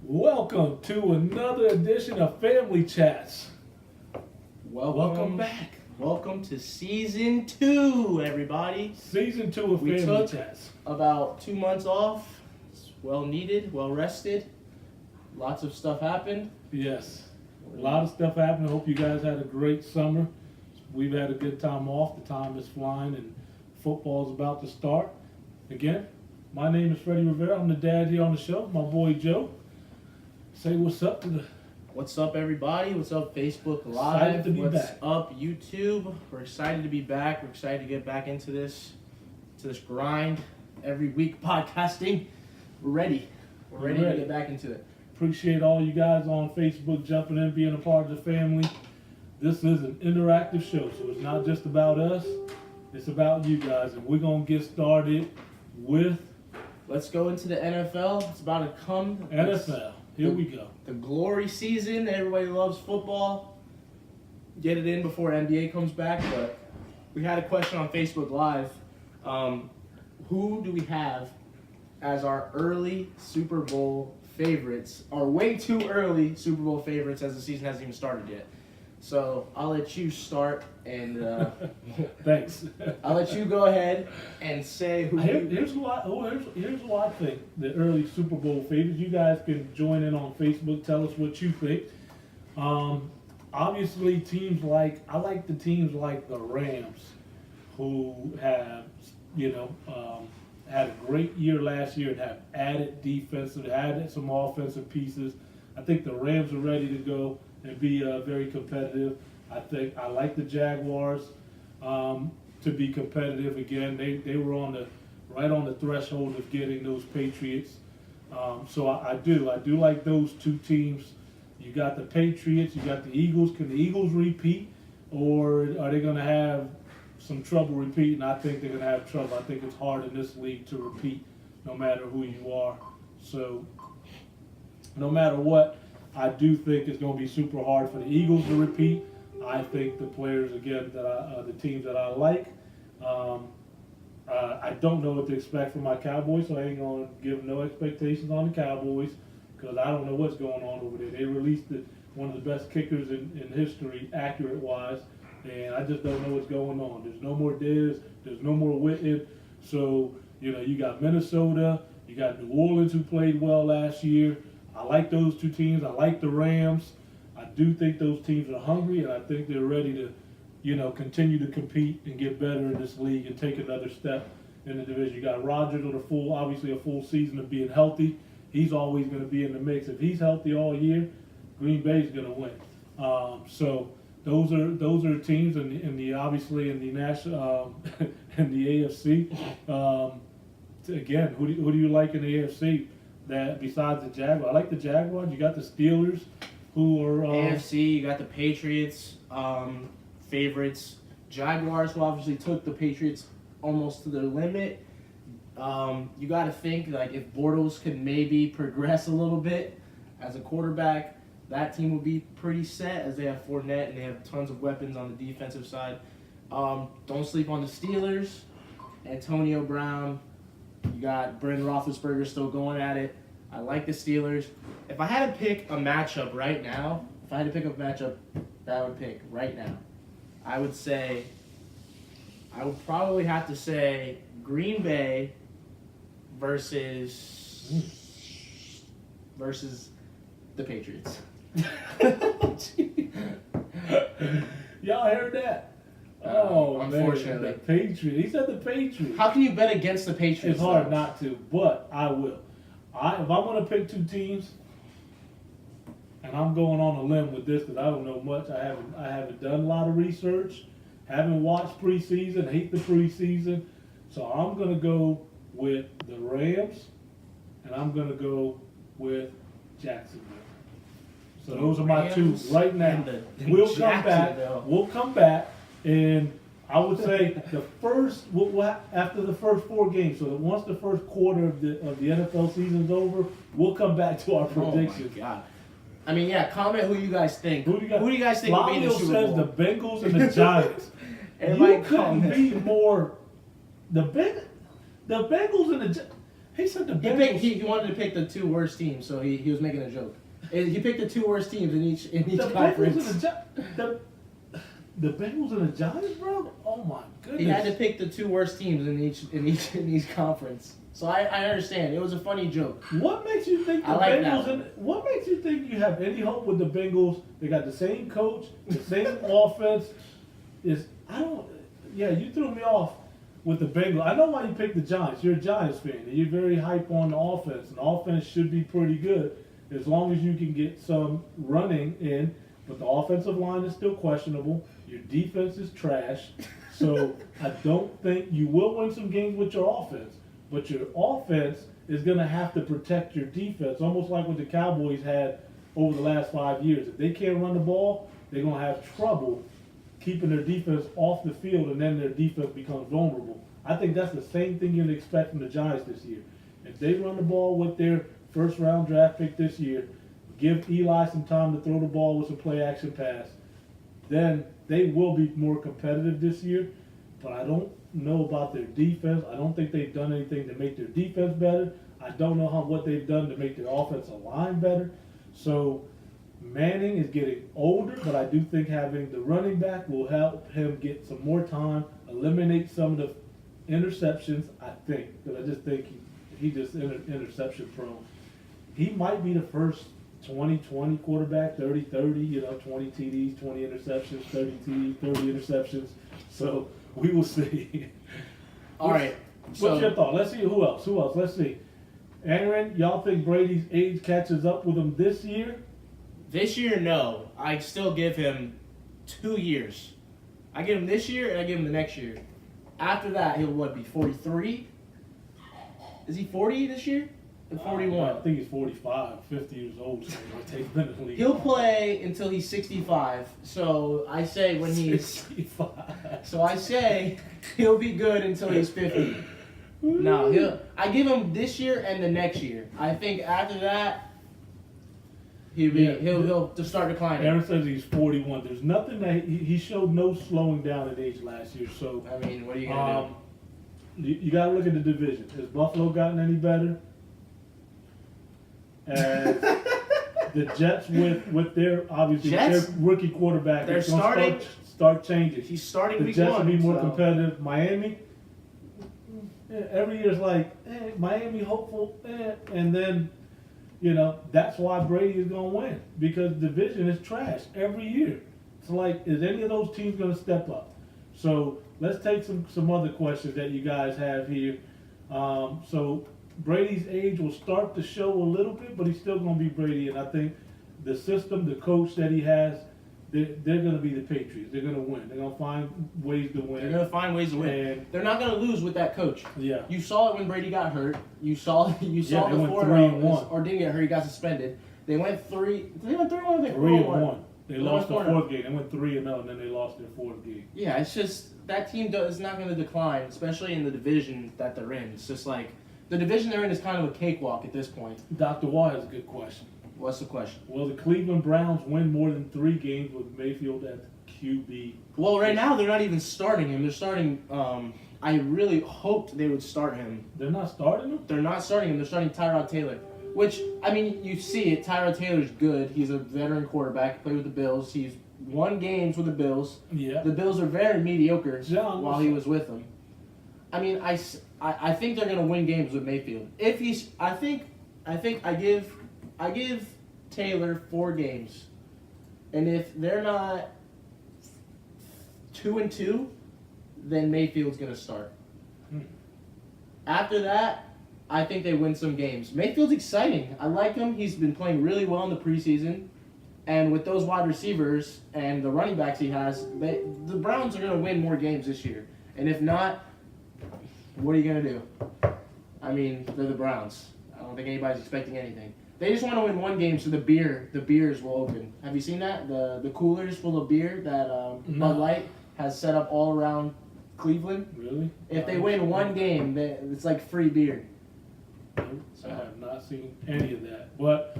Welcome to another edition of Family Chats. Welcome back. Welcome to season 2, everybody. Season 2 of We Family took Chats. about 2 months off. It's well needed, well rested. Lots of stuff happened. Yes, a lot of stuff happened. I hope you guys had a great summer. We've had a good time off. The time is flying and football's about to start. Again, my name is Freddie Rivera. I'm the dad here on the show. My boy Joe. Say what's up to the... What's up, everybody? What's up, Facebook Excited Live? to be What's back. up, YouTube? We're excited to be back. We're excited to get back into this grind. Every week podcasting. We're ready. We're ready to get back into it. Appreciate all you guys on Facebook jumping in, being a part of the family. This is an interactive show, so it's not just about us. It's about you guys, and we're going to get started with... Let's go into the NFL. It's about to come. NFL. Here we go. The glory season. Everybody loves football. Get it in before NBA comes back. But we had a question on Facebook Live. Who do we have as our early Super Bowl favorites? Our way too early Super Bowl favorites as the season hasn't even started yet. So I'll let you start and Thanks. I'll let you go ahead and say who. Here's why I think the early Super Bowl favorites. You guys can join in on Facebook. Tell us what you think. Obviously, I like the teams like the Rams, who have had a great year last year and have added added some offensive pieces. I think the Rams are ready to go and be very competitive. I like the Jaguars to be competitive again. They were right on the threshold of getting those Patriots. So I do like those two teams. You got the Patriots, you got the Eagles. Can the Eagles repeat, or are they going to have some trouble repeating? I think they're going to have trouble. I think it's hard in this league to repeat, no matter who you are. So no matter what, I do think it's going to be super hard for the Eagles to repeat. I think the players, again, the teams that I like, I don't know what to expect from my Cowboys, so I ain't going to give no expectations on the Cowboys because I don't know what's going on over there. They released one of the best kickers in history, accurate-wise, and I just don't know what's going on. There's no more Diz. There's no more Witten. So, you got Minnesota. You got New Orleans, who played well last year. I like those two teams. I like the Rams. I do think those teams are hungry, and I think they're ready to, continue to compete and get better in this league and take another step in the division. You got Rodgers with a full season of being healthy. He's always going to be in the mix. If he's healthy all year, Green Bay's going to win. So those are teams in the obviously in the national in the AFC. Again, who do you like in the AFC? That besides the Jaguars, I like the Jaguars. You got the Steelers, who are AFC. You got the Patriots, favorites. Jaguars, who obviously took the Patriots almost to their limit. You got to think if Bortles could maybe progress a little bit as a quarterback, that team will be pretty set as they have Fournette and they have tons of weapons on the defensive side. Don't sleep on the Steelers. Antonio Brown. You got Brendan Roethlisberger still going at it. I like the Steelers. If I had to pick a matchup right now, that I would pick right now, I would probably have to say Green Bay versus the Patriots. Y'all heard that? Oh, unfortunately. Man, the Patriots. He said the Patriots. How can you bet against the Patriots? It's hard not to, but I will. If I'm going to pick two teams, and I'm going on a limb with this because I don't know much. I haven't done a lot of research. Haven't watched preseason. Hate the preseason. So I'm going to go with the Rams, and I'm going to go with Jacksonville. So those are my two right now. We'll come back. And I would say after the first 4 games, so that once the first quarter of the NFL season is over, we'll come back to our predictions. Oh my God. I mean, yeah, comment who you guys think. Who do you guys think will be in the Super Bowl? Says the Bengals and the Giants. You couldn't be more... The Bengals and the Giants... He said the He Bengals. he wanted to pick the 2 worst teams, so he was making a joke. He picked the 2 worst teams in each the conference. Bengals the Bengals and the Giants, bro. Oh my goodness. He had to pick the 2 worst teams in each conference. So I understand. It was a funny joke. What makes you think the I like Bengals? that. What makes you think you have any hope with the Bengals? They got the same coach, the same offense. Yeah, you threw me off with the Bengals. I know why you picked the Giants. You're a Giants fan, and you're very hype on the offense. And the offense should be pretty good as long as you can get some running in. But the offensive line is still questionable. Your defense is trash. So I don't think you will win some games with your offense. But your offense is going to have to protect your defense, almost like what the Cowboys had over the last 5 years. If they can't run the ball, they're going to have trouble keeping their defense off the field, and then their defense becomes vulnerable. I think that's the same thing you'd expect from the Giants this year. If they run the ball with their first-round draft pick this year, give Eli some time to throw the ball with some play-action pass, then they will be more competitive this year. But I don't know about their defense. I don't think they've done anything to make their defense better. I don't know what they've done to make their offensive line better. So Manning is getting older, but I do think having the running back will help him get some more time, eliminate some of the interceptions, I think. Because I just think he just interception prone. He might be the first 20-20 quarterback, 30-30, 20 TDs, 20 interceptions, 30 TDs, 30 interceptions. So we will see. All right. What's your thought? Let's see who else. Let's see. Aaron, y'all think Brady's age catches up with him this year? This year, no. I still give him 2 years. I give him this year and I give him the next year. After that, he'll be 43? Is he 40 this year? Or 41? I think he's 45, 50 years old. So he'll take him in the league. He'll play until he's 65. So I say when he's 65. So I say he'll be good until he's 50. No, I give him this year and the next year. I think after that he'll just start declining. Aaron says he's 41. There's nothing that he showed no slowing down in age last year. So I mean, what are you gonna do? You got to look at the division. Has Buffalo gotten any better? And the Jets with their obviously Jets? their rookie quarterback They're is going starting. to start changing. He's starting The week Jets will 1. be more so. competitive. Miami, every year is like Miami hopeful, and then that's why Brady is going to win, because the division is trash every year. It's like, is any of those teams going to step up? So let's take some other questions that you guys have here. So Brady's age will start to show a little bit, but he's still going to be Brady, and I think the system, the coach that he has, they're going to be the Patriots. They're going to win. They're going to find ways to win. They're going to find ways to win. And they're not going to lose with that coach. Yeah. You saw it when Brady got hurt. You saw they the went 4-0 3-1. or didn't get hurt. He got suspended. They went 3. They went 3-1. Or they 3-1. They lost the 4-1. fourth game. They went 3-0, and then they lost their fourth game. Yeah, it's just that team is not going to decline, especially in the division that they're in. It's just like the division they're in is kind of a cakewalk at this point. Dr. Watt has a good question. What's the question? Will the Cleveland Browns win more than 3 games with Mayfield at QB? Well, right now they're not even starting him. They're starting. I really hoped they would start him. They're not starting him? They're not starting him. They're starting Tyrod Taylor. Which, I mean, you see it. Tyrod Taylor's good. He's a veteran quarterback. Played with the Bills. He's won games with the Bills. Yeah. The Bills are very mediocre John, while he was with them. I mean, I think they're gonna win games with Mayfield. If he's, I think I give Taylor 4 games, and if they're not 2-2, then Mayfield's gonna start. After that, I think they win some games. Mayfield's exciting. I like him. He's been playing really well in the preseason. And with those wide receivers and the running backs he has, the Browns are going to win more games this year. And if not, what are you going to do? I mean, they're the Browns. I don't think anybody's expecting anything. They just want to win 1 game so the beers will open. Have you seen that? The coolers full of beer that Bud Light has set up all around Cleveland? Really? If they win 1 game, it's like free beer. I have not seen any of that. But,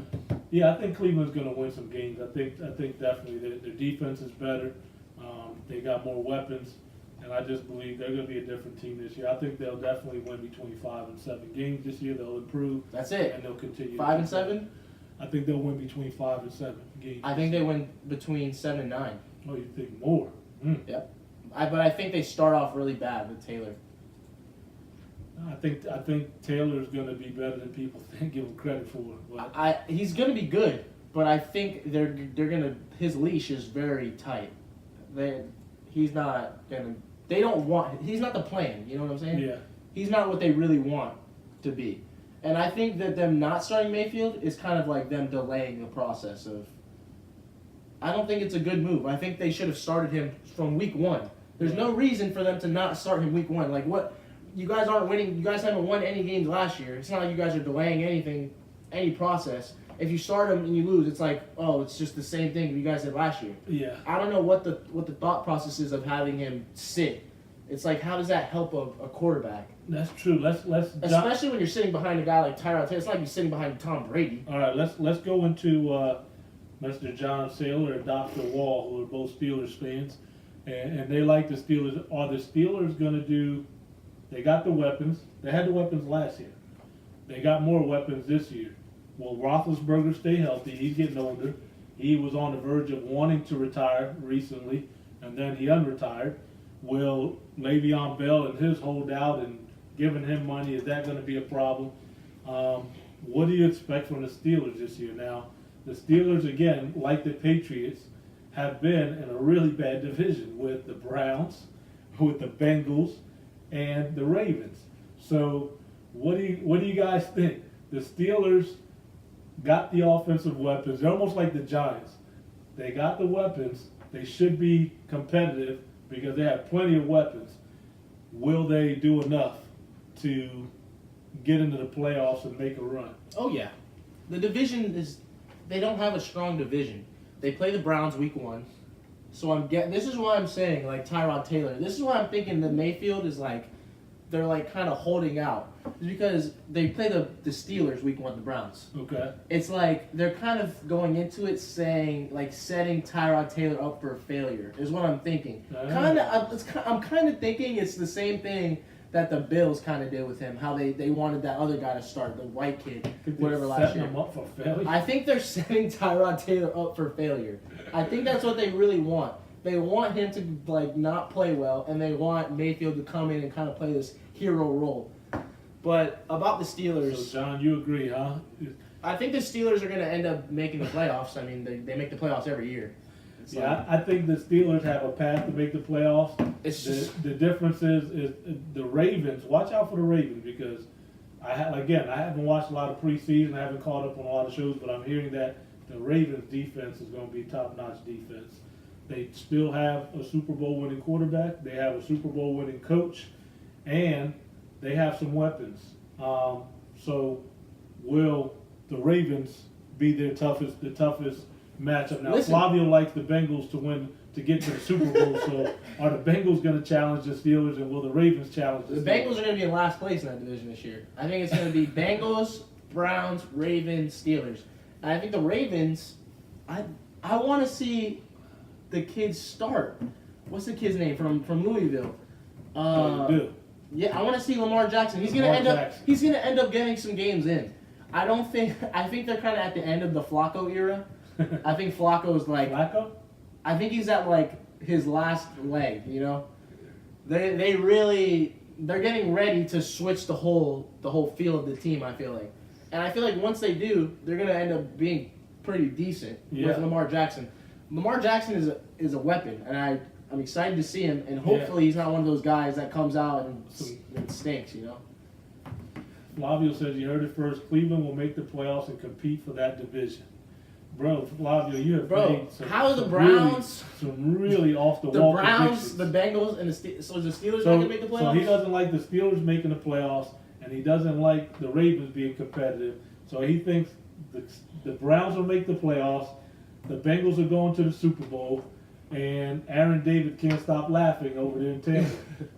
yeah, I think Cleveland's going to win some games. I think definitely their defense is better. They got more weapons. And I just believe they're going to be a different team this year. I think they'll definitely win between 5 and 7 games this year. They'll improve. That's it. And they'll continue. 5 and 7. I think they'll win between 5 and 7 games. I think they win between 7 and 9. Oh, you think more? Yep. But I think they start off really bad with Taylor. I think Taylor's going to be better than people give him credit for. But He's going to be good, but I think they're gonna. His leash is very tight. He's not gonna. They don't want. He's not the plan. You know what I'm saying? yeah, He's not what they really want to be. And I think that them not starting Mayfield is kind of like them delaying the process of. I don't think it's a good move. I think they should have started him from week 1. There's no reason for them to not start him week 1. Like what? You guys aren't winning. You guys haven't won any games last year. It's not like you guys are delaying anything, any process. If you start him and you lose, it's like, oh, it's just the same thing you guys did last year. yeah. I don't know what the thought process is of having him sit. It's like, how does that help a quarterback? That's true. Let's Especially when you're sitting behind a guy like Tyrod Taylor. It's like you're sitting behind Tom Brady. All right, let's go into Mr. John Saylor and Dr. Wall, who are both Steelers fans, and they like the Steelers. Are the Steelers going to do? They got the weapons. They had the weapons last year. They got more weapons this year. Will Roethlisberger stay healthy? He's getting older. He was on the verge of wanting to retire recently, and then he unretired. Will Le'Veon Bell and his holdout and giving him money, is that going to be a problem? What do you expect from the Steelers this year? Now, the Steelers, again, like the Patriots, have been in a really bad division with the Browns, with the Bengals, and the Ravens. So what do you guys think? The Steelers got the offensive weapons. They're almost like the Giants. They got the weapons. They should be competitive because they have plenty of weapons. Will they do enough to get into the playoffs and make a run? Oh, yeah. The division is... They don't have a strong division. They play the Browns week 1. So this is why I'm saying, like, Tyrod Taylor. This is why I'm thinking that Mayfield is, like... They're, like, kind of holding out. Because they play the Steelers week 1, the Browns. Okay. It's like they're kind of going into it saying, like, setting Tyrod Taylor up for failure is what I'm thinking. I'm kind of thinking it's the same thing that the Bills kind of did with him. How they wanted that other guy to start, the white kid, whatever last year. Him up for failure. I think they're setting Tyrod Taylor up for failure. I think that's what they really want. They want him to, like, not play well, and they want Mayfield to come in and kind of play this hero role. But about the Steelers... So, John, you agree, huh? I think the Steelers are going to end up making the playoffs. I mean, they make the playoffs every year. I think the Steelers have a path to make the playoffs. The difference is the Ravens. Watch out for the Ravens because, I haven't watched a lot of preseason. I haven't caught up on a lot of shows, but I'm hearing that the Ravens' defense is going to be top-notch defense. They still have a Super Bowl winning quarterback. They have a Super Bowl winning coach, and they have some weapons. So, will the Ravens be the toughest matchup? Now, Flavio likes the Bengals to get to the Super Bowl. So, are the Bengals going to challenge the Steelers, and will the Ravens challenge the Steelers? The Bengals are going to be in last place in that division this year. I think it's going to be Bengals, Browns, Ravens, Steelers. And I think the Ravens, I want to see the kids start. What's the kid's name from Louisville? You do. Yeah, I want to see Lamar Jackson. He's gonna end up getting some games in. I think they're kind of at the end of the Flacco era. I think Flacco's like Flacco? I think he's at like his last leg. You know, they're getting ready to switch the whole feel of the team. I feel like, and I feel like once they do, they're gonna end up being pretty decent with Lamar Jackson. Lamar Jackson is a weapon, and I'm excited to see him, and hopefully he's not one of those guys that comes out and stinks, you know? Flavio says, you heard it first, Cleveland will make the playoffs and compete for that division. Bro, Flavio, you have made how are the Browns... some really off-the-wall The Browns, predictions. the Bengals, and the Steelers not going to make the playoffs? So he doesn't like the Steelers making the playoffs, and he doesn't like the Ravens being competitive. So he thinks the Browns will make the playoffs, the Bengals are going to the Super Bowl, and Aaron David can't stop laughing over there in Tampa.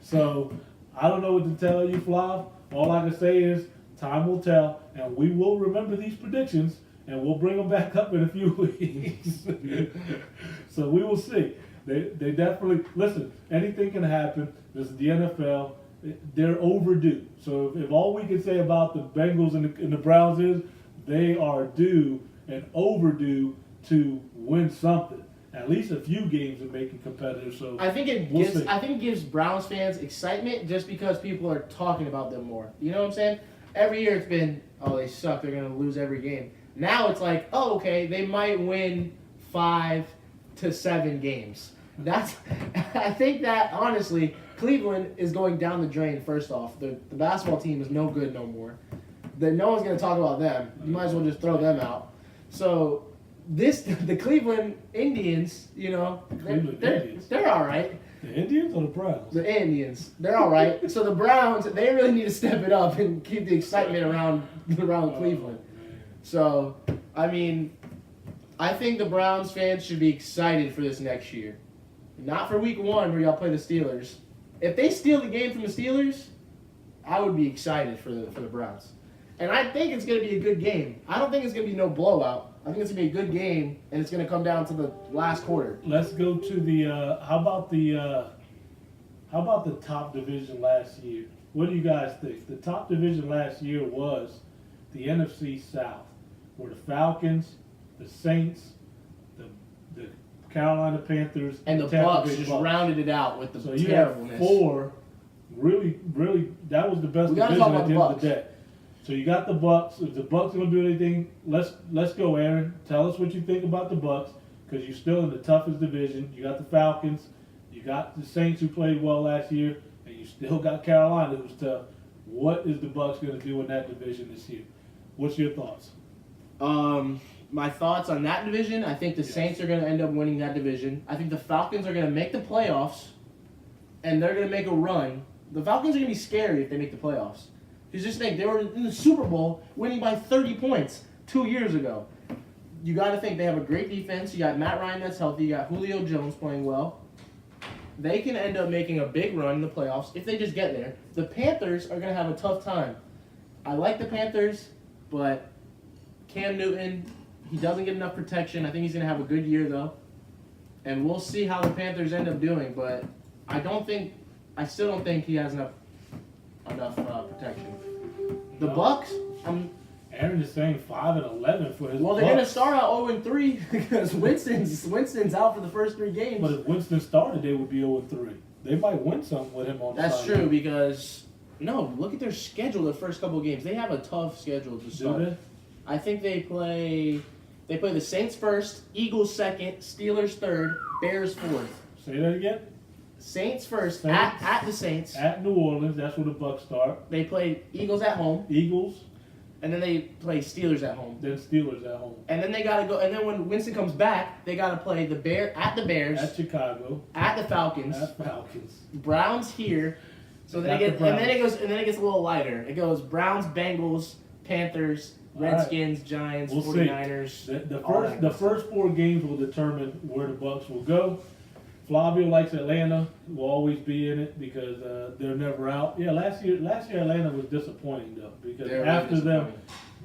So I don't know what to tell you, Flav. All I can say is time will tell, and we will remember these predictions, and we'll bring them back up in a few weeks. So we will see. They definitely listen. Anything can happen. This is the NFL. They're overdue. So if all we can say about the Bengals and the Browns is they are due and overdue to win something. At least a few games and make it competitive. So I think it we'll gives see. I think it gives Browns fans excitement just because people are talking about them more. You know what I'm saying? Every year it's been, oh, they suck, they're gonna lose every game. Now it's like, oh, okay, they might win 5 to 7 games. That's I think that honestly, Cleveland is going down the drain. First off, the basketball team is no good no more. That no one's gonna talk about them. You might as well just throw them out. So the Cleveland Indians, you know, they're all right. The Indians or the Browns? The Indians, they're all right. So the Browns, they really need to step it up and keep the excitement around Cleveland. So, I mean, I think the Browns fans should be excited for this next year. Not for week 1 where y'all play the Steelers. If they steal the game from the Steelers, I would be excited for the Browns. And I think it's going to be a good game. I don't think it's going to be no blowout. I think it's going to be a good game, and it's going to come down to the last quarter. Let's go to the. How about the top division last year? What do you guys think? The top division last year was the NFC South, where the Falcons, the Saints, the Carolina Panthers, And the Tampa Bucks Bay just Bucks. rounded it out with the So you terribleness. have 4. Really, that was the best We gotta division talk at the about end of the the day. So you got the Bucks. If the Bucks are gonna do anything, let's go, Aaron. Tell us what you think about the Bucks, because you're still in the toughest division. You got the Falcons, you got the Saints who played well last year, and you still got Carolina who's tough. What is the Bucks gonna do in that division this year? What's your thoughts? My thoughts on that division, I think the Saints are going to end up winning that division. I think the Falcons are going to make the playoffs, and they're going to make a run. The Falcons are going to be scary if they make the playoffs. Because just think, they were in the Super Bowl winning by 30 points 2 years ago. You got to think they have a great defense. You got Matt Ryan that's healthy. You got Julio Jones playing well. They can end up making a big run in the playoffs if they just get there. The Panthers are going to have a tough time. I like the Panthers, but Cam Newton, he doesn't get enough protection. I think he's going to have a good year, though. And we'll see how the Panthers end up doing, but I still don't think he has enough protection. The No. Bucks, Aaron is saying 5-11 for his. well, they're Bucks. going to start out 0-3 because Winston's out for the first 3 games. But if Winston started, they would be 0-3. They might win something with him on the That's sideline. true because, no, look at their schedule the first couple games. They have a tough schedule to Do start. they? I think they play the Saints first, Eagles second, Steelers third, Bears fourth. Say that again. Saints first Saints. at the Saints. At New Orleans, that's where the Bucks start. They play Eagles at home, Eagles, and then they play Steelers at home. then Steelers at home. And then they gotta go. And then when Winston comes back, they gotta play the Bears, At Chicago, at the Falcons, at Falcons. Browns here. So then At the Browns. and then it gets a little lighter. It goes Browns, Bengals, Panthers, All right. Redskins, Giants, We'll see. 49ers. The all first that the good stuff. first 4 games will determine where the Bucks will go. Flavio likes Atlanta. Will always be in it because they're never out. Yeah, last year Atlanta was disappointing though because They're really after them,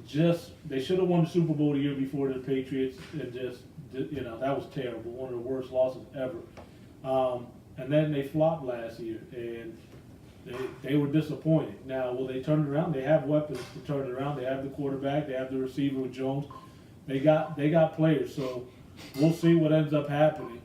disappointing. they should have won the Super Bowl the year before the Patriots and that was terrible. One of the worst losses ever. And then they flopped last year and they were disappointed. Now, will they turn it around? They have weapons to turn it around. They have the quarterback. They have the receiver with Jones. They got players. So we'll see what ends up happening.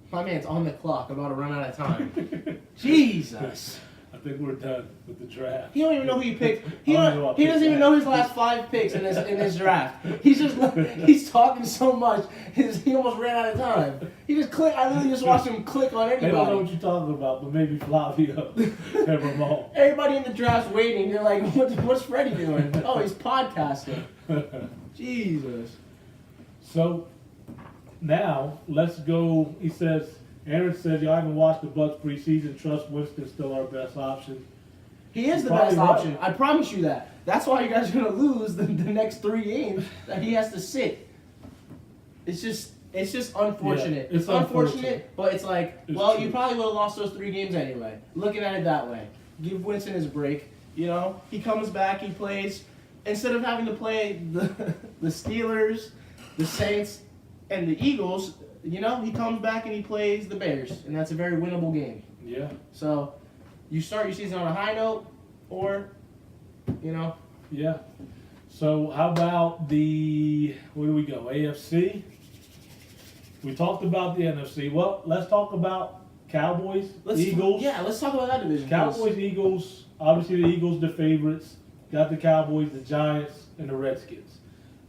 My man's on the clock, about to run out of time. Jesus. I think we're done with the draft. He don't even know who you picked. I don't know who I He doesn't picked even know his last 5 picks in this draft. He's talking so much. He almost ran out of time. He just clicked. I literally just watched him click on They don't know anybody. what you're talking about, but maybe Flavio and Ramon. Everybody in the draft's waiting. They're like, "What's Freddie doing? Oh, he's podcasting." Jesus. So now let's go. He says, Aaron says, y'all haven't watched the Bucks preseason. Trust Winston's still our best option. He is the Probably best right. option. I promise you that. That's why you guys are gonna lose the next 3 games that he has to sit. It's just unfortunate. Yeah, it's unfortunate. But it's like, It's well, true. you probably would have lost those 3 games anyway. Looking at it that way, give Winston his break. You know, he comes back, he plays. Instead of having to play the Steelers, the Saints, and the Eagles, he comes back and he plays the Bears, and that's a very winnable game. Yeah. So, you start your season on a high note, or, Yeah. So how about where do we go? AFC? We talked about the NFC. Well, let's talk about Cowboys, Eagles. Let's talk about that division. Cowboys, Eagles. Obviously, the Eagles, the favorites. Got the Cowboys, the Giants, and the Redskins.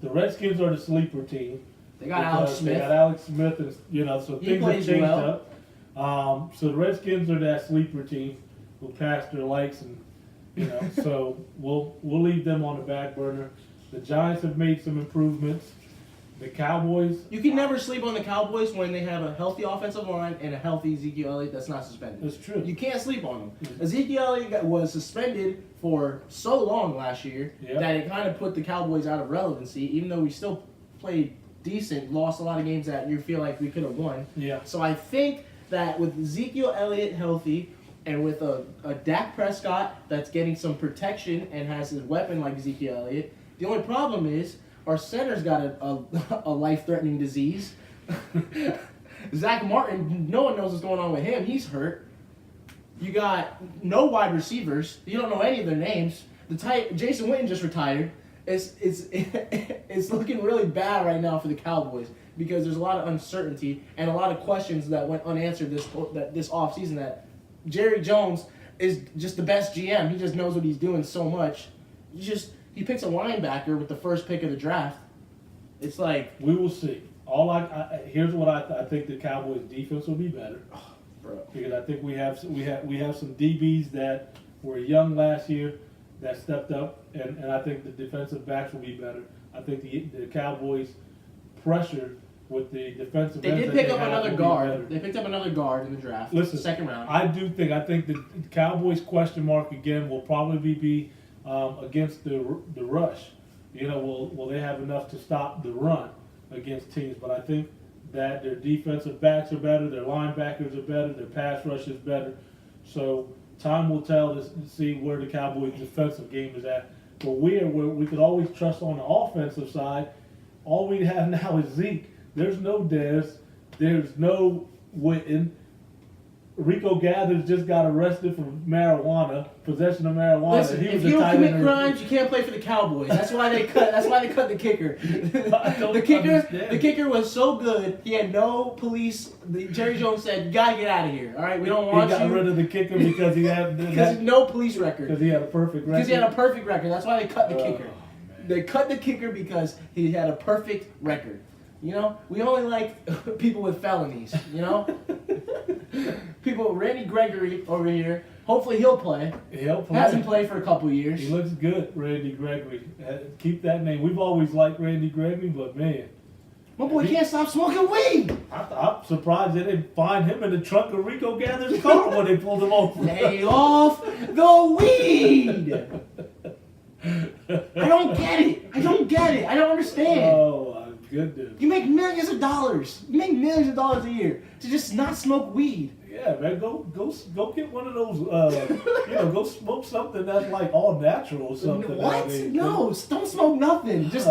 The Redskins are the sleeper team. They got Alex Smith. They got Alex Smith, and so He things have plays changed well. up. So the Redskins are that sleeper team who pass their likes, and so we'll leave them on the back burner. The Giants have made some improvements. The Cowboys. You can never sleep on the Cowboys when they have a healthy offensive line and a healthy Ezekiel Elliott that's not suspended. That's true. You can't sleep on them. Mm-hmm. Ezekiel Elliott was suspended for so long last year Yep. that it kind of put the Cowboys out of relevancy, even though we still played decent, lost a lot of games that you feel like we could have won. Yeah. So I think that with Ezekiel Elliott healthy and with a Dak Prescott that's getting some protection and has a weapon like Ezekiel Elliott, the only problem is our center's got a life-threatening disease. Zach Martin, no one knows what's going on with him. He's hurt. You got no wide receivers. You don't know any of their names. Jason Witten just retired. It's looking really bad right now for the Cowboys because there's a lot of uncertainty and a lot of questions that went unanswered this offseason. That Jerry Jones is just the best GM. He just knows what he's doing so much. He picks a linebacker with the first pick of the draft. It's like We will see. Here's what I think the Cowboys defense will be better. bro. Because I think we have some DBs that were young last year that stepped up, and I think the defensive backs will be better. I think the Cowboys pressure with the defensive They ends did that pick they up have another will be guard. better. They picked up another guard in the draft. Listen, second round. I think the Cowboys question mark again will probably be against the rush. Will they have enough to stop the run against teams? But I think that their defensive backs are better, their linebackers are better, their pass rush is better. So time will tell to see where the Cowboys' defensive game is at. But where we could always trust on the offensive side, all we have now is Zeke. There's no Dez. There's no Witten. Rico Gathers just got arrested for possession of marijuana. Listen, if you don't commit crimes, you can't play for the Cowboys. That's why they cut. That's why they cut the kicker. The kicker was so good. He had no police. Jerry Jones said, "You gotta get out of here. All right, we don't want you." He got rid of the kicker because he had no police record. Because he had a perfect record. Because he had a perfect record. That's why they cut the kicker. Man. They cut the kicker because he had a perfect record. We only like people with felonies. People, Randy Gregory over here. Hopefully he'll play. He'll play. Hasn't played for a couple years. He looks good, Randy Gregory. Keep that name. We've always liked Randy Gregory, but man. My boy can't stop smoking weed. I'm surprised they didn't find him in the trunk of Rico Gather's car when they pulled him over. Lay off the weed. I don't get it. I don't understand. Oh my goodness. You make millions of dollars. You make millions of dollars a year to just not smoke weed. Yeah, man, go get one of those. Go smoke something that's like all natural or something. What? No, don't smoke nothing. Just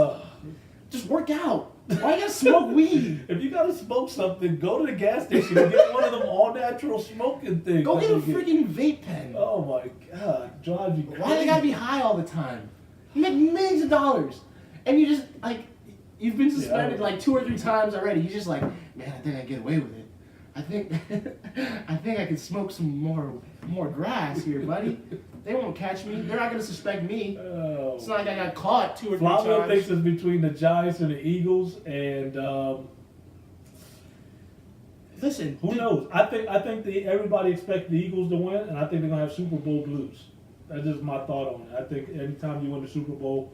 work out. Why you gotta smoke weed? If you gotta smoke something, go to the gas station and get one of them all natural smoking things. Go get a freaking vape pen. Oh my god, drives you crazy. Why do they gotta be high all the time? You make millions of dollars, and you just you've been suspended like 2 or 3 times already. You're just like, man, I think I can get away with it. I think I can smoke some more grass here, buddy. They won't catch me. They're not gonna suspect me. Oh. It's not like I got caught 2 or 3 Flavio times. thinks it's between the Giants and the Eagles, and Listen, who knows? I think everybody expects the Eagles to win, and I think they're gonna have Super Bowl blues. That's just my thought on it. I think anytime you win the Super Bowl,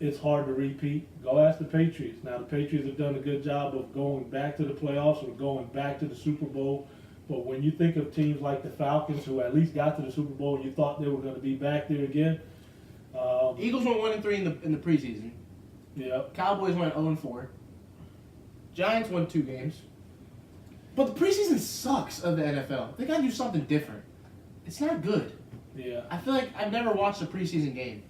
it's hard to repeat. Go ask the Patriots. Now, the Patriots have done a good job of going back to the playoffs or going back to the Super Bowl. But when you think of teams like the Falcons, who at least got to the Super Bowl, you thought they were going to be back there again. Eagles went 1-3 in the preseason. Yeah. Cowboys went 0-4. Giants won 2 games. But the preseason sucks of the NFL. They gotta do something different. It's not good. Yeah. I feel like I've never watched a preseason game.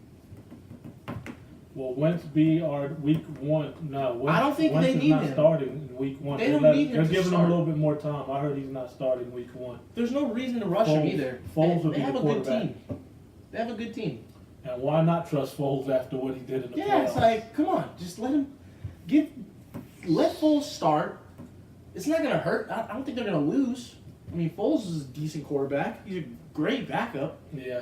Will Wentz be our week one? No, Wentz, I don't think Wentz they is need not him. starting in week one. They don't need him They're to giving him start. a little bit more time. I heard he's not starting week one. There's no reason to rush him Foles- either. Foles will They be have the a good quarterback. team. They have a good team. And why not trust Foles after what he did in the Yeah, playoffs? it's like, come on, just let Foles start. It's not gonna hurt. I don't think they're gonna lose. I mean, Foles is a decent quarterback. He's a great backup. Yeah.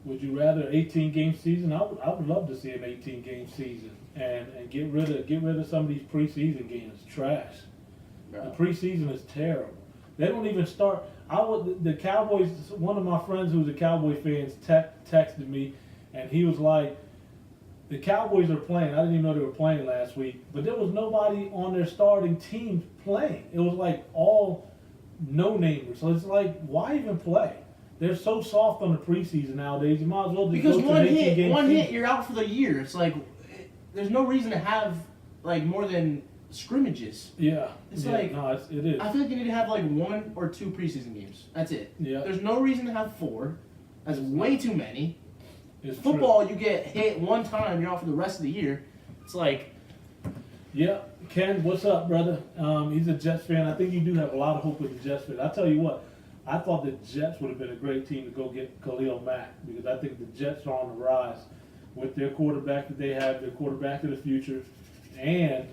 Would you rather 18 game season? I would love to see an 18 game season and get rid of some of these preseason games. Trash. The preseason is terrible. They don't even start. The Cowboys. One of my friends who's a Cowboy fan texted me, and he was like, "The Cowboys are playing. I didn't even know they were playing last week, but there was nobody on their starting team playing. It was like all no-namers. So it's like, why even play? They're so soft on the preseason nowadays. You might as well just Because go to one an 18 game hit, season. you're out for the year. It's like there's no reason to have like more than scrimmages. Yeah, It's yeah, like- no, it is. I feel like you need to have like 1 or 2 preseason games. That's it. Yeah, There's no reason to have 4. That's It's way too many. it's true. Football, you get hit one time, you're out for the rest of the year. It's like, Yeah, Ken, what's up, brother? He's a Jets fan. I think you do have a lot of hope with the Jets fan. I tell you what, I thought the Jets would have been a great team to go get Khalil Mack because I think the Jets are on the rise with their quarterback that they have, their quarterback of the future, and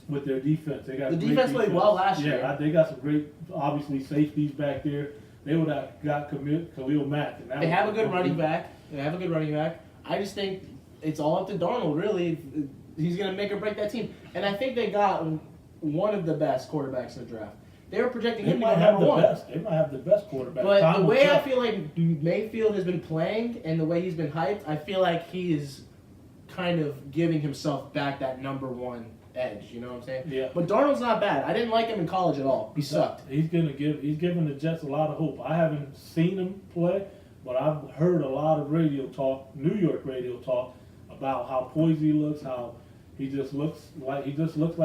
with their defense. They got The great defense played well last year. Yeah, they got some great, obviously, safeties back there. They would have got Khalil Mack. And that they was- have a good running back. I just think it's all up to Darnold, really. He's going to make or break that team. And I think they got one of the best quarterbacks in the draft. They were projecting They him to might go have number the 1. best. They might have the best quarterback. But Time the will way I tell. feel like Mayfield has been playing and the way he's been hyped, I feel like he is kind of giving himself back that number 1 edge. You know what I'm saying? Yeah. But Darnold's not bad. I didn't like him in college at all. He sucked. He's giving the Jets a lot of hope. I haven't seen him play, but I've heard a lot of radio talk, New York radio talk, about how poised he looks, how he just looks like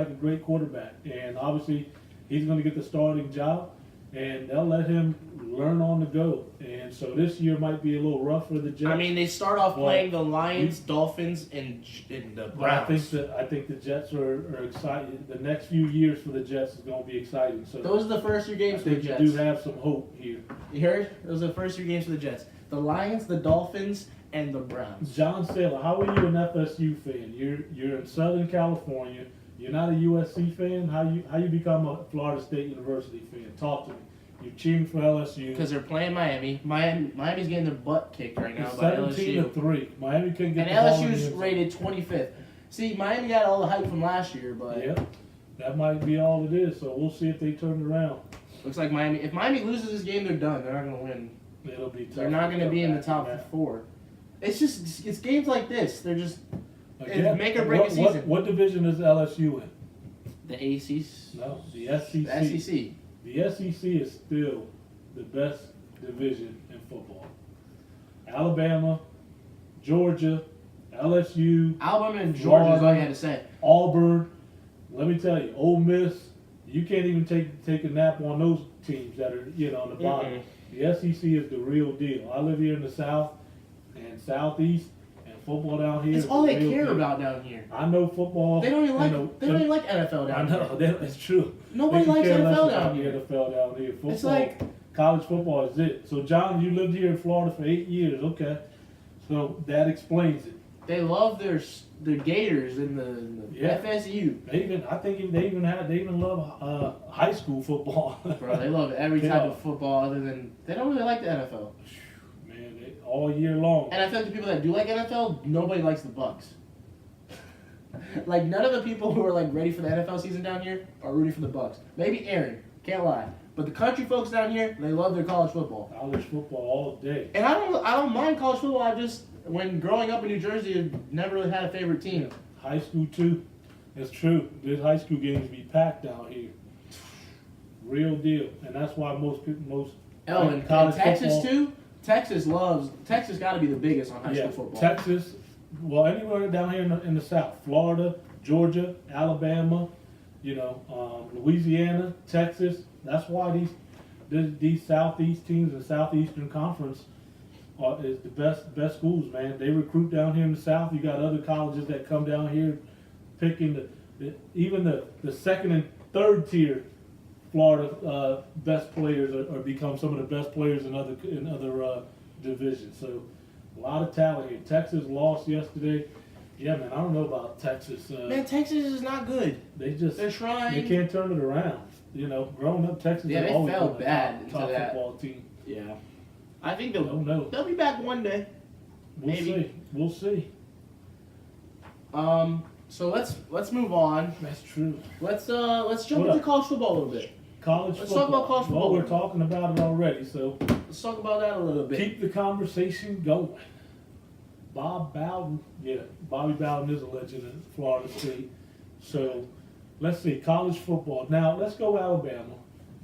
a great quarterback. And obviously he's gonna get the starting job and they'll let him learn on the go. And so this year might be a little rough for the Jets. I mean, they start off Well, playing the Lions, Dolphins, and the but I Browns. think the Jets are excited. The next few years for the Jets is going to be exciting. So Those are the first 3 I games for the think you Jets. do have some hope here. You heard? Those are the first 3 games for the Jets. The Lions, the Dolphins, and the Browns. John Saylor, how are you an FSU fan? You're in Southern California. You're not a USC fan. How you become a Florida State University fan? Talk to me. You're cheering for LSU. Because they're playing Miami. Miami's getting their butt kicked right now It's by 17 to LSU. 3. Miami couldn't get And the ball in the LSU's end zone. rated 25th. See, Miami got all the hype from last year, but Yeah, that might be all it is. So we'll see if they turn it around. looks like Miami. If Miami loses this game, they're done. They're not going to win. It'll be tough. They're not going to be in the top Yeah. 4. It's games like this. They're just Again, make or break a season. What division is LSU in? the ACs, No, the SEC. the SEC. The SEC is still the best division in football. Alabama, Georgia, LSU, Alabama and Georgia is all you had to say. Auburn. Let me tell you, Ole Miss. You can't even take a nap on those teams that are on the bottom. The SEC is the real deal. I live here in the South and Southeast, and football down here. It's is all the they real care deal. about down here. I know football. They don't even like. you know, They don't even like NFL I down know here. it's true. Nobody They could likes care less NFL about down the here. NFL down here. Football, It's like college football is it. So John, you lived here in Florida for 8 years. Okay, so that explains it. they love their Gators and the Yeah. FSU. They even love high school football. Bro, they love every They type love- of football other than they don't really like the NFL. Man, all year long. And I feel like the people that do like NFL, nobody likes the Bucks. Like none of the people who are like ready for the NFL season down here are rooting for the Bucks. Maybe Aaron, can't lie. But the country folks down here, they love their college football. College football all day. And I don't mind college football. I just when growing up in New Jersey, I never really had a favorite team. High school too. It's true. There's high school games be packed out here. Real deal, and that's why most Oh, and Texas football- too. Texas got to be the biggest on high school football. Texas, well, anywhere down here in the South, Florida, Georgia, Alabama, Louisiana, Texas. That's why these Southeast teams, the Southeastern Conference, is the best schools, man. They recruit down here in the South. You got other colleges that come down here, picking even the second and third tier Florida best players or become some of the best players in other divisions. So a lot of talent here. Texas lost yesterday. Yeah, man, I don't know about Texas. Man, Texas is not good. They're trying. They can't turn it around. You know, growing up, Texas has they always fell been bad a into top that. football team. Yeah, I think Don't know. they'll be back one day. We'll Maybe. see. We'll see. So let's move on. That's true. Let's What jump into up? college football a little bit. College Let's football. talk about college football. Well, we're talking about it already, so Let's talk about that a little bit. keep the conversation going. Bobby Bowden is a legend in Florida State. So let's see, college football. Now let's go Alabama.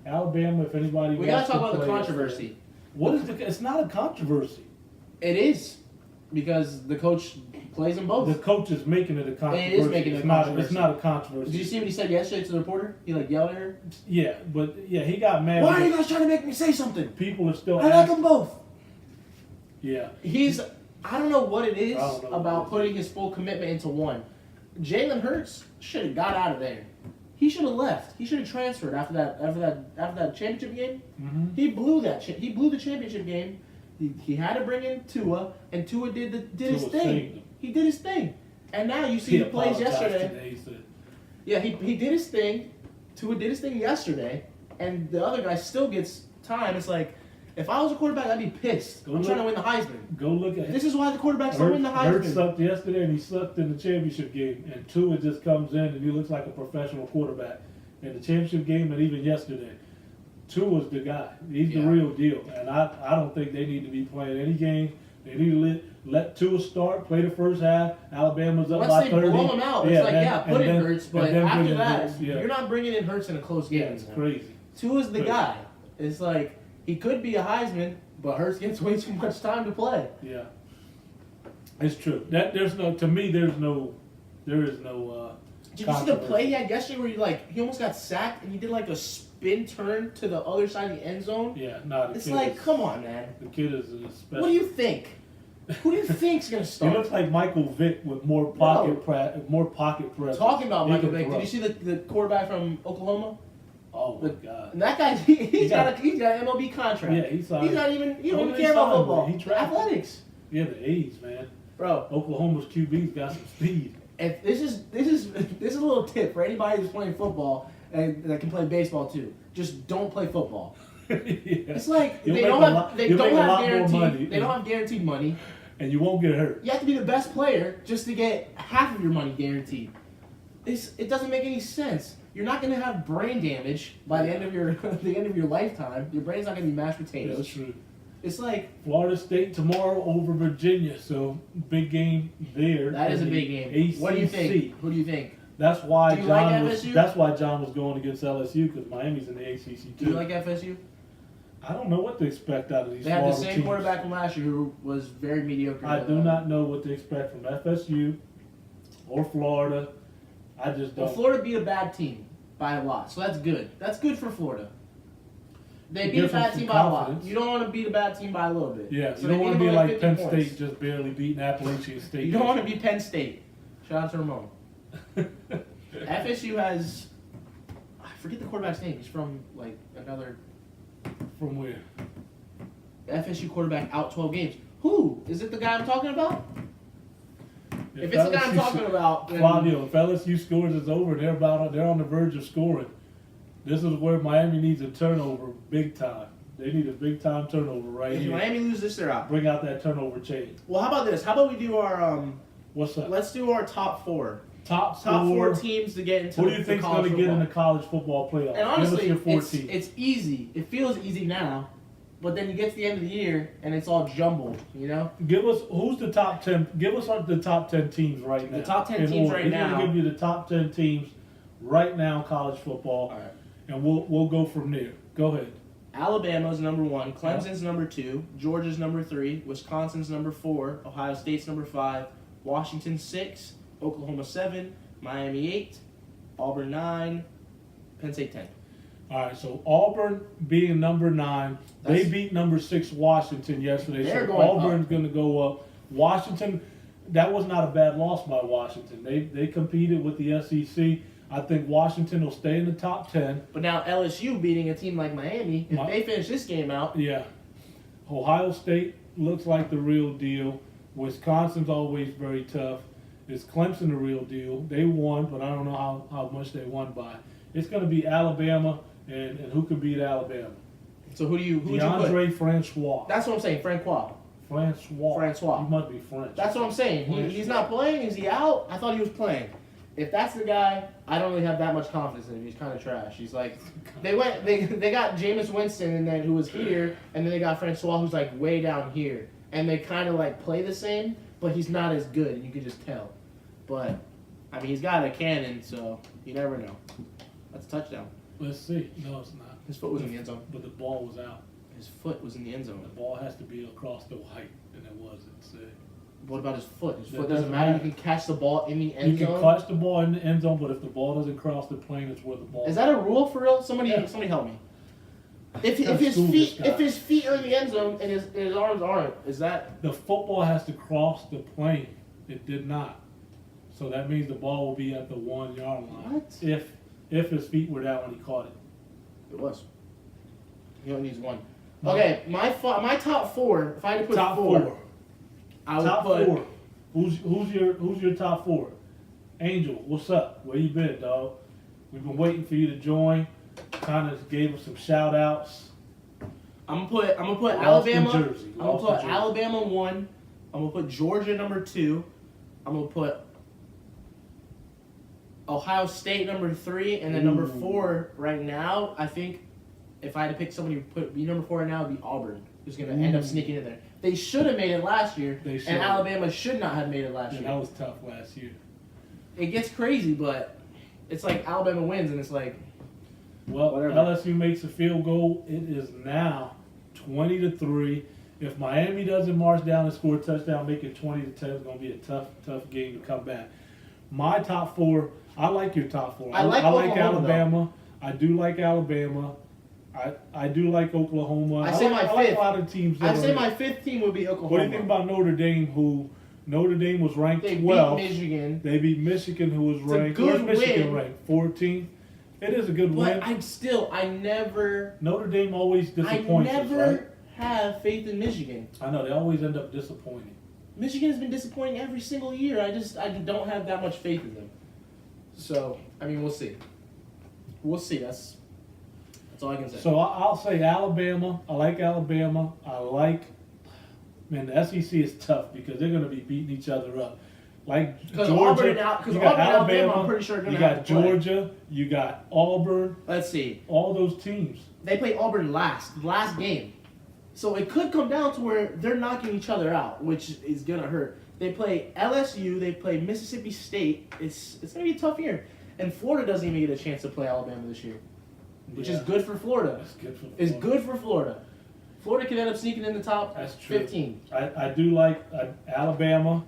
Alabama, if anybody We wants gotta talk to about the play controversy. What is it's not a controversy. It is because the coach plays them both. The coach is making it a controversy. It is making it a It's controversy. not a controversy. Did you see what he said yesterday to the reporter? He yelled at her. Yeah, but he got mad. Why are you guys trying to make me say something? People are still I like asking. them both. Yeah. I don't know what it is I don't know what about it is. putting his full commitment into one. Jalen Hurts should have got out of there. He should have left. He should have transferred after that championship game. Mm-hmm. He blew he blew the championship game. He had to bring in Tua, and Tua did his Tua thing. saved him. He did his thing. And now you see He the plays apologized yesterday. today, he said, Yeah, he did his thing. Tua did his thing yesterday, and the other guy still gets time. It's like, if I was a quarterback, I'd be pissed. I'm trying to win the Heisman. Go look at This is why the quarterbacks don't win the Hurts Heisman. sucked yesterday, and he sucked in the championship game. And Tua just comes in, and he looks like a professional quarterback. In the championship game, and even yesterday, Tua's the guy. He's the Yeah. real deal. And I don't think they need to be playing any game. They need to let Tua start, play the first half. Alabama's up Once by they 30. blow him out, it's like, then- put and in then- Hurts, and but then after bring in that, Hurts, yeah. you're not bringing in Hurts in a close game. Yeah, it's crazy. Tua's the Crazy. guy. It's like, he could be a Heisman, but Hurts gets way too much time to play. Yeah, it's true. There is no. Did you see the controversy. play he had yesterday where he almost got sacked and he did like a spin turn to the other side of the end zone? Yeah, no. It's like, come on, man. The kid is a special. What do you think? Who do you think's gonna He start? looks like Michael Vick with more pocket presence. Talking about He Michael can Vick, throw. did you see the quarterback from Oklahoma? Oh my God. And that guy, he's got- got an MLB contract. Yeah, he don't even care about football. He tried. Athletics, Yeah, the A's, man. bro. Oklahoma's QB's got some speed. If this is a little tip for anybody who's playing football and that can play baseball too. Just don't play football. Yeah. It's like You'll they make don't a have lot- they you'll don't make a have lot more guaranteed money. they don't have guaranteed money. And you won't get hurt. You have to be the best player just to get half of your money guaranteed. It doesn't make any sense. You're not going to have brain damage by the end of your lifetime. Your brain's not going to be mashed That's potatoes. true. It's like Florida State tomorrow over Virginia, so big game there. that is a in big the game. What do you ACC. think? Who do you think? That's why Do you like John was. FSU? That's why John was going against LSU because Miami's in the ACC too. Do you like FSU? I don't know what to expect out of these. They have the Florida same teams. quarterback from last year who was very mediocre. I do not know what to expect from FSU or Florida. I just Well, don't. Florida beat a bad team by a lot, so that's good. That's good for Florida. They It beat a gives them bad some team by a lot. confidence. You don't want to beat a bad team by a little bit. Yeah, So you they don't want beat to be them by like 50 Penn points. State just barely beating Appalachian State. You don't want to be Penn State. Shout out to Ramon. FSU has, I forget the quarterback's name. He's from like another From where? FSU quarterback out 12 games. Who? Is it the guy I'm talking about? If it's the guy I'm talking about, then Flavio, if LSU scores, it's over. They're on the verge of scoring. This is where Miami needs a turnover, big time. They need a big time turnover right if here. Miami loses this, they're out. Bring out that turnover chain. Well, how about this? How about we do our What's up? let's do our top four. Top Top four four. teams to get into Who do you the think's college going to get in football. the college football playoff? And honestly, Give us your 4 teams. it's easy. It feels easy now, but then you get to the end of the year and it's all jumbled. You know. Give us who's the top 10. Give us the top 10 teams right now. The top 10 in teams order. right He's now. going to give you the top 10 teams right now, college football, All right. and we'll go from there. Go ahead. Alabama's number 1, Clemson's number 2, Georgia's number 3, Wisconsin's number 4, Ohio State's number 5, Washington 6, Oklahoma 7, Miami 8, Auburn 9, Penn State 10. All right, so Auburn being number 9, they beat number 6 Washington yesterday. They're So going Auburn's up. going to go up. Washington, that was not a bad loss by Washington. They competed with the SEC. I think Washington will stay in the top 10. But now LSU beating a team like Miami, if they finish this game out, Yeah. Ohio State looks like the real deal. Wisconsin's always very tough. Is Clemson the real deal? They won, but I don't know how much they won by. It's going to be Alabama, and who can beat Alabama? so who you put? DeAndre Francois. That's what I'm saying, Francois. Francois. He must be French. That's what I'm saying. He's not playing. Is he out? I thought he was playing. If that's the guy, I don't really have that much confidence in him. He's kind of trash. He's like, they got Jameis Winston and then who was here, and then they got Francois who's like way down here, and they kind of like play the same, but he's not as good, and you can just tell. But I mean, he's got a cannon, so you never know. That's a touchdown. Let's see. No, it's not. His foot was in the end zone. But the ball was out. His foot was in the end The zone. ball has to be across the white, and it wasn't. So What about his foot? His That foot doesn't doesn't matter. You matter. can catch the ball in the end you can zone. catch the ball in the end zone, but if the ball doesn't cross the plane, it's where the ball. Is that a rule for real? Somebody Yeah. help me. If Gotta his school feet this guy. are in the end zone and his arms aren't, is that The football has to cross the plane. It did not. So that means the ball will be at the 1 yard line. What? If his feet were down when he caught it. It was. He only needs one. Okay, my top 4. If I had to put Top 4, four. I would Top put 4. Who's your top 4? Angel, what's up? Where you been, dog? We've been waiting for you to join. Kind of gave us some shout outs. I'm gonna put Lost in Alabama. Jersey. I'm gonna Lost put in Jersey. Alabama 1. I'm gonna put Georgia number 2. I'm gonna put Ohio State number 3, and then number Ooh. 4 right now. I think if I had to pick somebody to put be number 4 right now, it'd be Auburn, who's gonna end up sneaking in there. They should have made it last year, They should. and Alabama should not have made it last Yeah, year. that was tough last year. It gets crazy, but it's like Alabama wins, and it's like Well, Whatever. LSU makes a field goal. It is now 20-3. If Miami doesn't march down and score a touchdown, make it 20-10, it's going to be a tough game to come back. My top 4, I like your top 4. I like Oklahoma, Alabama. I do like Alabama. I do like Oklahoma. I say my like fifth. a lot of teams. I'd that say are- my 5th team would be Oklahoma. What do you think about Notre Dame? Notre Dame was ranked They 12th. beat Michigan, They beat Michigan, who was It's a ranked. good Where's Michigan win. ranked? 14th. It is a good but win. I never Notre Dame always disappoints us, right? have faith in Michigan. I know they always end up disappointing. Michigan has been disappointing every single year. I don't have that much faith in them. So I mean, we'll see. We'll see. That's all I can say. So I'll say Alabama. I like Alabama. Man, the SEC is tough because they're going to be beating each other up. Like Because Georgia, Auburn and Al- 'cause you got Auburn and Alabama, Alabama, I'm pretty sure are gonna you have got to play. Georgia, you got Auburn, Let's see. all those teams. They play Auburn last game. So it could come down to where they're knocking each other out, which is gonna hurt. They play LSU, they play Mississippi State. It's gonna be a tough year. And Florida doesn't even get a chance to play Alabama this year. Which is Yeah. good for Florida. That's good for It's Florida. good for Florida. Florida could end up sneaking in the top That's true. 15. I do like Alabama.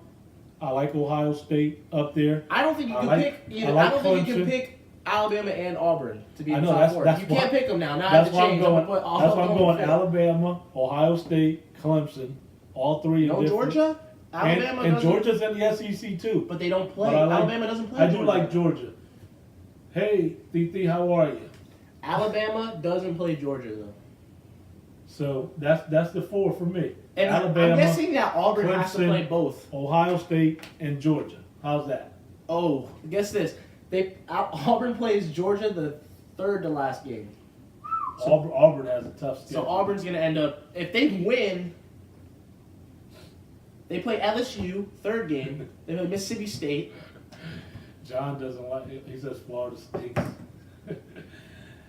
I like Ohio State up there. I don't think you I can like- pick either. I like I don't think you can Clemson. pick Alabama and Auburn to be I in the know, top that's- 4. that's You why- can't pick them now. Now I That's have to why I'm change. going. I'm gonna put all That's why I'm of going. them. Alabama, Ohio State, Clemson, all three. No are different. Georgia. And, Alabama and doesn't, Georgia's in the SEC too. but they don't play. But I like- Alabama doesn't play. I do Georgia. like Georgia. Hey, Titi, how are you? Alabama doesn't play Georgia though. So that's the 4 for me. And Alabama, I'm guessing that Auburn has to Clemson, play both. Ohio State, and Georgia. How's that? Oh, guess this. Auburn plays Georgia the 3rd to last game. Auburn has a tough So schedule. Auburn's gonna end up if they win. They play LSU 3rd game. They play Mississippi State. John doesn't like it. He says Florida stinks.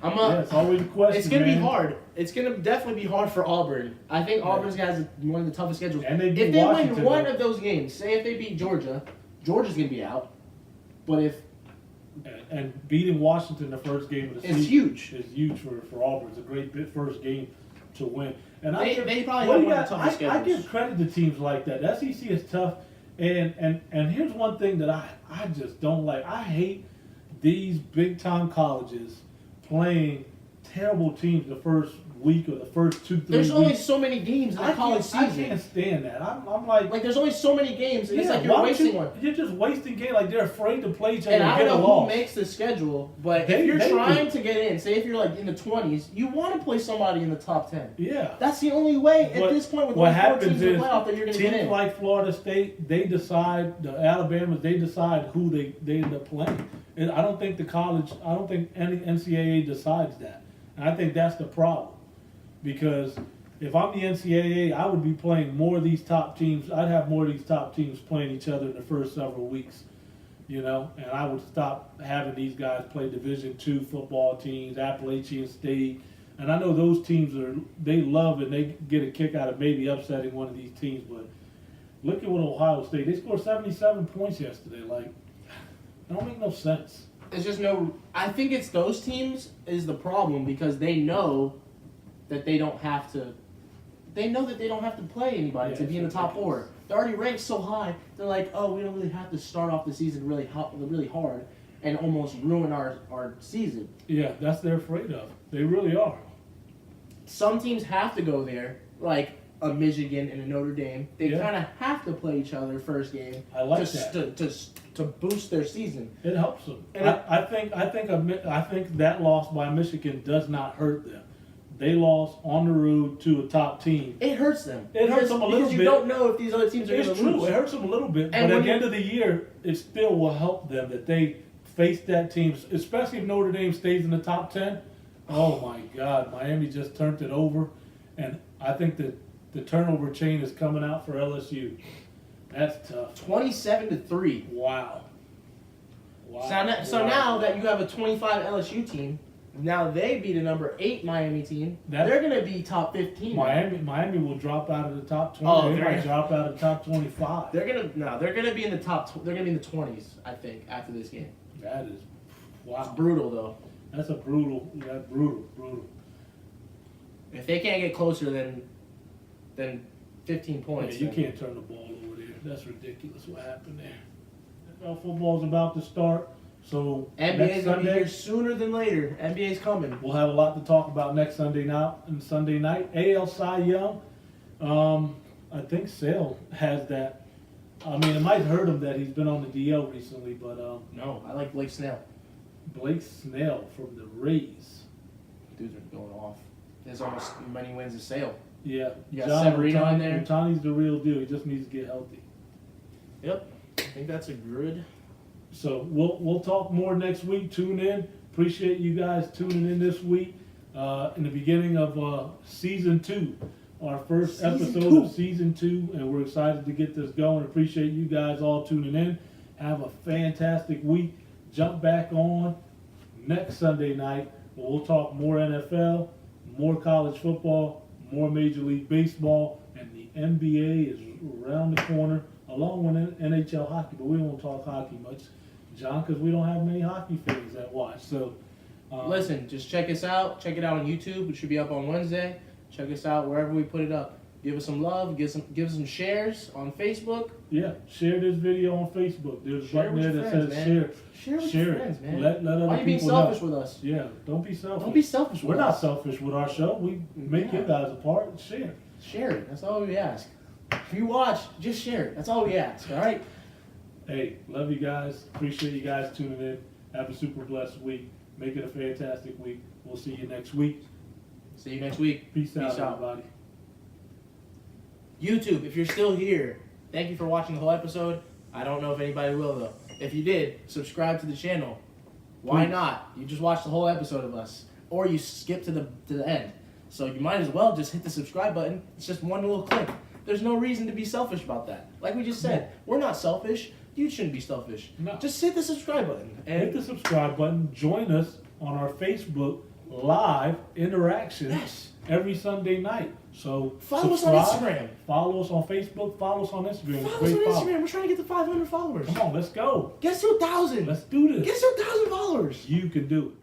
Yeah, it's always a question. It's gonna be man. hard. It's gonna definitely be hard for Auburn. I think Auburn's has one of the toughest schedules. And they beat if they Washington, win one though. of those games, say if they beat Georgia, Georgia's gonna be out. But if And beating Washington the first game of the It's season huge. is huge for Auburn. It's a great first game to win. And They probably well, have you one of the got- toughest I schedules. give credit to teams like that. The SEC is tough, and here's one thing that I just don't like. I hate these big time colleges playing terrible teams the first week or the first 2-3 There's weeks. only so many games in the college I season. can't stand that. I'm like Like, there's only so many games, and it's yeah, like you're why don't wasting one. You're just wasting game. Like they're afraid to play each other And I get don't a know who loss. makes the schedule, but They- if you're they trying do. to get in, say if you're like in the 20s, you want to play somebody in the top 10. Yeah. That's the only way at What- this point with what only 4 happens teams in the is playoff that you're going to get teams in. like Florida State, they decide, the Alabamas, they decide who they end up playing. And I don't think any NCAA decides that. And I think that's the problem. Because if I'm the NCAA, I would be playing more of these top teams. I'd have more of these top teams playing each other in the first several weeks. And I would stop having these guys play Division II football teams, Appalachian State. And I know those teams they love and they get a kick out of maybe upsetting one of these teams. But look at what Ohio State, they scored 77 points yesterday. Like, it don't make no sense. There's just no. I think it's those teams is the problem because they know that they don't have to. They know that they don't have to play anybody to be in the top 4. They're already ranked so high. They're like, oh, we don't really have to start off the season really hard and almost ruin our season. Yeah, that's they're afraid of. They really are. Some teams have to go there, like a Michigan and a Notre Dame. They Yeah. kind of have to play each other first game. I like that. To boost their season. It helps them. And I think that loss by Michigan does not hurt them. They lost on the road to a top team. It hurts them. It hurts them a little because bit. you don't know if these other teams are going It's to true. lose. It hurts them a little bit, And but when at the you- end of the year, it still will help them that they face that team, especially if Notre Dame stays in the top 10. Oh my God, Miami just turned it over, and I think that the turnover chain is coming out for LSU. That's tough. 27-3. Wow. So now that you have a 25 LSU team, now they beat a number 8 Miami team. They're going to be top 15. Miami will drop out of the top 20. Oh, they they're might gonna- drop out of the top 25. They're gonna be in the top. They're gonna be in the 20s, I think, after this game. That is, wow. It's brutal though. That's a brutal. If they can't get closer than 15 Yeah, points, you then- can't turn the ball over there. That's ridiculous what happened there. NFL football's about to start, so NBA's next gonna be Sunday here sooner than later. NBA's coming. we'll have a lot to talk about next Sunday night. AL Cy Young, I think Sale has that. I mean, it might hurt him that he's been on the DL recently, but No, I like Blake Snell. Blake Snell from the Rays. Dudes are going off. There's almost as many wins as Sale. Yeah, You got Severino in there. Ohtani's the real deal. He just needs to get healthy. Yep. I think that's a good. So we'll talk more next week. Tune in. Appreciate you guys tuning in this week. In the beginning of season 2, our first Season episode 2. of season 2, and we're excited to get this going. Appreciate you guys all tuning in. Have a fantastic week. Jump back on next Sunday night. We'll talk more NFL, more college football, more Major League Baseball, and the NBA is around the corner, along with NHL hockey. But we won't talk hockey much, John, because we don't have many hockey fans that watch. So, Listen, just check us out. Check it out on YouTube. It should be up on Wednesday. Check us out wherever we put it up. Give us some love. Give us some shares on Facebook. yeah, share this video on Facebook. There's a Share button with there your that friends, says man. share. Share with Share your it. friends, man. Let other Why are you being people selfish know. with us? Yeah, don't be selfish. Don't be selfish with We're us. not selfish with our show. We make you Yeah. guys a part. Share. Share it. That's all we ask. If you watch, just share it. That's all we ask. All right. Hey, love you guys. Appreciate you guys tuning in. Have a super blessed week. Make it a fantastic week. We'll see you next week. See you next week. Peace out, everybody. YouTube, if you're still here, thank you for watching the whole episode. I don't know if anybody will though. If you did, subscribe to the channel. Why Please. not? You just watched the whole episode of us, or you skip to the end. So you might as well just hit the subscribe button. It's just one little click. There's no reason to be selfish about that. Like we just said, we're not selfish. You shouldn't be selfish. No. Just hit the subscribe button. Hit And the subscribe button. Join us on our Facebook live interaction yes, every Sunday night. So follow us on subscribe, Instagram. Follow us on Facebook. Follow us on Instagram. Follow us Great on follow. Instagram. We're trying to get to 500 followers. Come on, let's go. Get to 1,000. Let's do this. Get to 1,000 followers. You can do it.